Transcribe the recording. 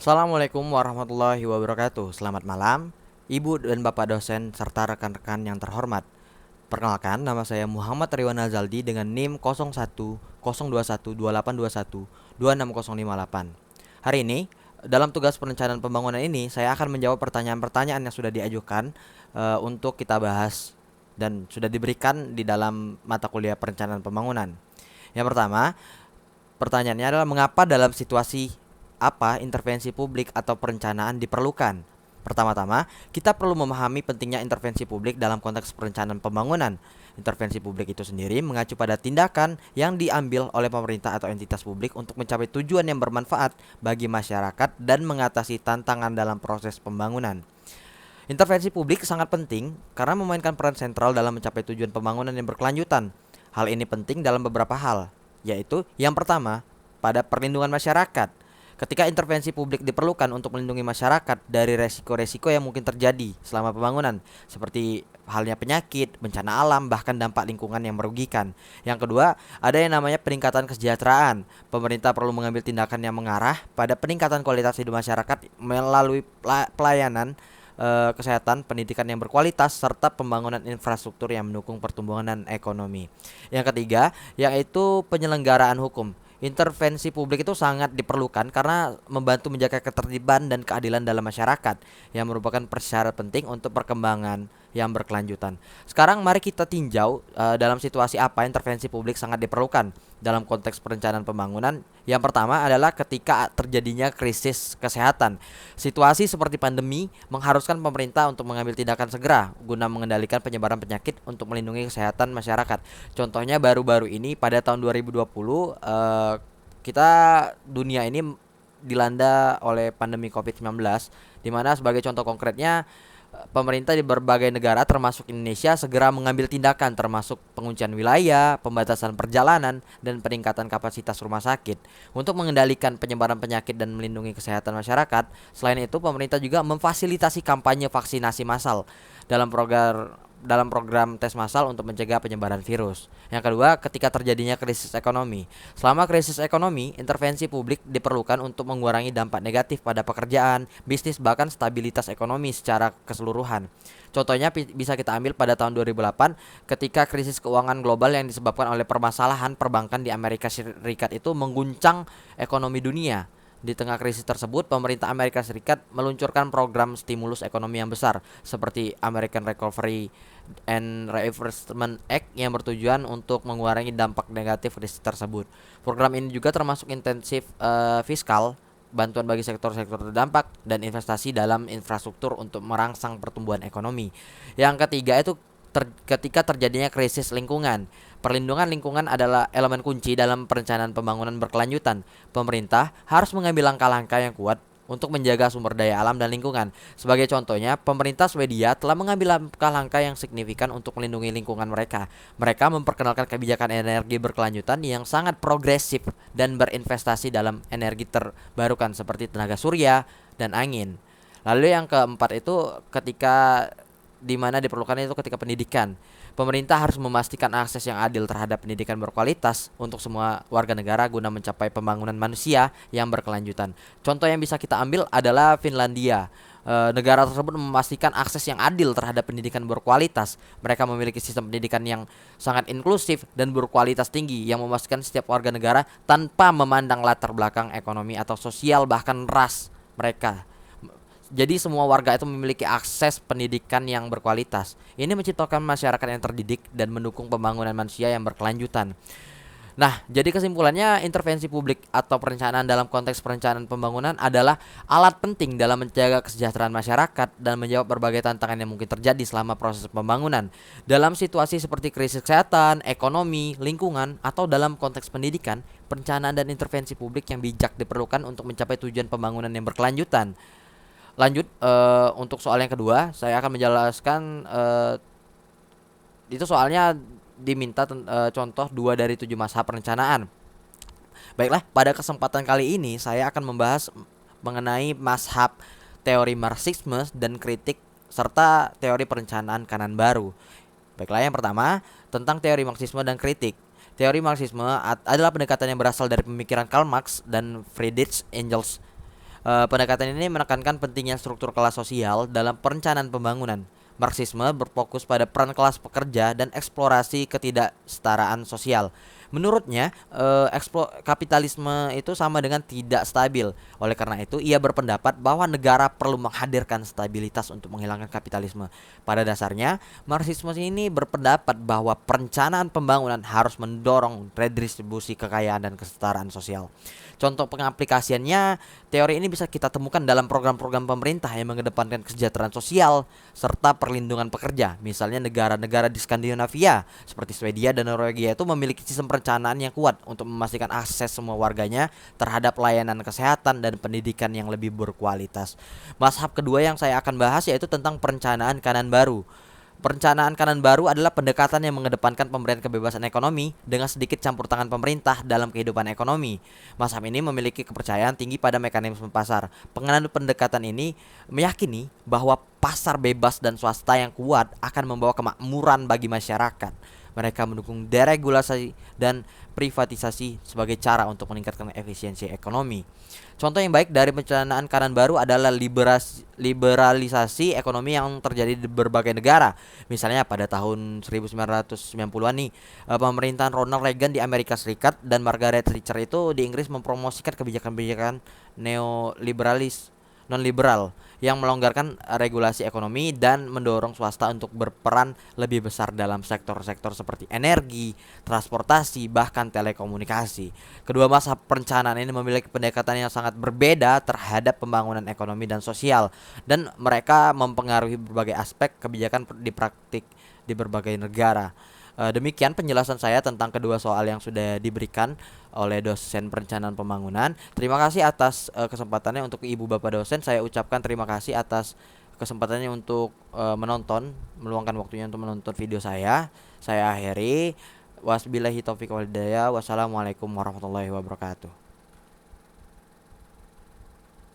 Assalamualaikum warahmatullahi wabarakatuh. Selamat malam, Ibu dan Bapak dosen serta rekan-rekan yang terhormat. Perkenalkan, nama saya Muhammad Riwan Azaldi dengan NIM 01 021 2821 26058. Hari ini, dalam tugas perencanaan pembangunan ini, saya akan menjawab pertanyaan-pertanyaan yang sudah diajukan untuk kita bahas dan sudah diberikan di dalam mata kuliah perencanaan pembangunan. Yang pertama, pertanyaannya adalah mengapa dalam situasi apa intervensi publik atau perencanaan diperlukan? Pertama-tama, kita perlu memahami pentingnya intervensi publik dalam konteks perencanaan pembangunan. Intervensi publik itu sendiri mengacu pada tindakan yang diambil oleh pemerintah atau entitas publik untuk mencapai tujuan yang bermanfaat bagi masyarakat dan mengatasi tantangan dalam proses pembangunan. Intervensi publik sangat penting karena memainkan peran sentral dalam mencapai tujuan pembangunan yang berkelanjutan. Hal ini penting dalam beberapa hal, yaitu yang pertama, pada perlindungan masyarakat. Ketika intervensi publik diperlukan untuk melindungi masyarakat dari resiko-resiko yang mungkin terjadi selama pembangunan, seperti halnya penyakit, bencana alam, bahkan dampak lingkungan yang merugikan. Yang kedua, ada yang namanya peningkatan kesejahteraan. Pemerintah perlu mengambil tindakan yang mengarah pada peningkatan kualitas hidup masyarakat melalui pelayanan kesehatan, pendidikan yang berkualitas, serta pembangunan infrastruktur yang mendukung pertumbuhan dan ekonomi. Yang ketiga, yaitu penyelenggaraan hukum. Intervensi publik itu sangat diperlukan karena membantu menjaga ketertiban dan keadilan dalam masyarakat yang merupakan persyarat penting untuk perkembangan yang berkelanjutan. Sekarang mari kita tinjau dalam situasi apa intervensi publik sangat diperlukan dalam konteks perencanaan pembangunan. Yang pertama adalah ketika terjadinya krisis kesehatan. Situasi seperti pandemi mengharuskan pemerintah untuk mengambil tindakan segera guna mengendalikan penyebaran penyakit untuk melindungi kesehatan masyarakat. Contohnya baru-baru ini pada tahun 2020 kita dunia ini dilanda oleh pandemi COVID-19, di mana sebagai contoh konkretnya pemerintah di berbagai negara termasuk Indonesia segera mengambil tindakan termasuk penguncian wilayah, pembatasan perjalanan, dan peningkatan kapasitas rumah sakit untuk mengendalikan penyebaran penyakit dan melindungi kesehatan masyarakat. Selain itu, pemerintah juga memfasilitasi kampanye vaksinasi massal dalam program tes massal untuk mencegah penyebaran virus. Yang kedua, ketika terjadinya krisis ekonomi. Selama krisis ekonomi, intervensi publik diperlukan untuk mengurangi dampak negatif pada pekerjaan, bisnis, bahkan stabilitas ekonomi secara keseluruhan. Contohnya bisa kita ambil pada tahun 2008 ketika krisis keuangan global yang disebabkan oleh permasalahan perbankan di Amerika Serikat itu mengguncang ekonomi dunia. Di tengah krisis tersebut, pemerintah Amerika Serikat meluncurkan program stimulus ekonomi yang besar seperti American Recovery and Reinvestment Act yang bertujuan untuk mengurangi dampak negatif krisis tersebut. Program ini juga termasuk intensif fiskal, bantuan bagi sektor-sektor terdampak, dan investasi dalam infrastruktur untuk merangsang pertumbuhan ekonomi. Yang ketiga itu ketika terjadinya krisis lingkungan. Perlindungan lingkungan adalah elemen kunci dalam perencanaan pembangunan berkelanjutan. Pemerintah harus mengambil langkah-langkah yang kuat untuk menjaga sumber daya alam dan lingkungan. Sebagai contohnya, pemerintah Swedia telah mengambil langkah-langkah yang signifikan untuk melindungi lingkungan mereka. Mereka memperkenalkan kebijakan energi berkelanjutan yang sangat progresif dan berinvestasi dalam energi terbarukan seperti tenaga surya dan angin. Lalu yang keempat itu ketika di mana diperlukan itu ketika pendidikan. Pemerintah harus memastikan akses yang adil terhadap pendidikan berkualitas untuk semua warga negara guna mencapai pembangunan manusia yang berkelanjutan. Contoh yang bisa kita ambil adalah Finlandia. Negara tersebut memastikan akses yang adil terhadap pendidikan berkualitas. Mereka memiliki sistem pendidikan yang sangat inklusif dan berkualitas tinggi yang memastikan setiap warga negara tanpa memandang latar belakang ekonomi atau sosial bahkan ras mereka. Jadi semua warga itu memiliki akses pendidikan yang berkualitas. Ini menciptakan masyarakat yang terdidik dan mendukung pembangunan manusia yang berkelanjutan. Nah, jadi kesimpulannya intervensi publik atau perencanaan dalam konteks perencanaan pembangunan adalah alat penting dalam menjaga kesejahteraan masyarakat dan menjawab berbagai tantangan yang mungkin terjadi selama proses pembangunan. Dalam situasi seperti krisis kesehatan, ekonomi, lingkungan, atau dalam konteks pendidikan, perencanaan dan intervensi publik yang bijak diperlukan untuk mencapai tujuan pembangunan yang berkelanjutan. Lanjut untuk soal yang kedua, saya akan menjelaskan itu soalnya diminta contoh 2 dari 7 mazhab perencanaan. Baiklah, pada kesempatan kali ini saya akan membahas mengenai mazhab teori Marxisme dan kritik serta teori perencanaan kanan baru. Baiklah, yang pertama tentang teori Marxisme dan kritik. Teori Marxisme adalah pendekatan yang berasal dari pemikiran Karl Marx dan Friedrich Engels. Pendekatan ini menekankan pentingnya struktur kelas sosial dalam perencanaan pembangunan. Marxisme berfokus pada peran kelas pekerja dan eksplorasi ketidaksetaraan sosial. Menurutnya, kapitalisme itu sama dengan tidak stabil. Oleh karena itu, ia berpendapat bahwa negara perlu menghadirkan stabilitas untuk menghilangkan kapitalisme. Pada dasarnya, Marxisme ini berpendapat bahwa perencanaan pembangunan harus mendorong redistribusi kekayaan dan kesetaraan sosial. Contoh pengaplikasiannya, teori ini bisa kita temukan dalam program-program pemerintah yang mengedepankan kesejahteraan sosial serta perlindungan pekerja. Misalnya negara-negara di Skandinavia seperti Swedia dan Norwegia itu memiliki sistem perencanaan yang kuat untuk memastikan akses semua warganya terhadap layanan kesehatan dan pendidikan yang lebih berkualitas. Mazhab kedua yang saya akan bahas yaitu tentang perencanaan kanan baru. Perencanaan kanan baru adalah pendekatan yang mengedepankan pemberian kebebasan ekonomi dengan sedikit campur tangan pemerintah dalam kehidupan ekonomi. Mazhab ini memiliki kepercayaan tinggi pada mekanisme pasar. Penganut pendekatan ini meyakini bahwa pasar bebas dan swasta yang kuat akan membawa kemakmuran bagi masyarakat. Mereka mendukung deregulasi dan privatisasi sebagai cara untuk meningkatkan efisiensi ekonomi. Contoh yang baik dari perencanaan kanan baru adalah liberalisasi ekonomi yang terjadi di berbagai negara. Misalnya pada tahun 1990-an nih, pemerintahan Ronald Reagan di Amerika Serikat dan Margaret Thatcher itu di Inggris mempromosikan kebijakan-kebijakan neoliberalis non liberal yang melonggarkan regulasi ekonomi dan mendorong swasta untuk berperan lebih besar dalam sektor-sektor seperti energi, transportasi, bahkan telekomunikasi. Kedua mazhab perencanaan ini memiliki pendekatan yang sangat berbeda terhadap pembangunan ekonomi dan sosial, dan mereka mempengaruhi berbagai aspek kebijakan di praktik di berbagai negara. Demikian penjelasan saya tentang kedua soal yang sudah diberikan oleh dosen perencanaan pembangunan. Terima kasih atas kesempatannya. Untuk Ibu Bapak dosen, saya ucapkan terima kasih atas kesempatannya untuk menonton, meluangkan waktunya untuk menonton video saya. Saya akhiri. Wasbillahi taufiq wal hidayah. Wassalamualaikum warahmatullahi wabarakatuh.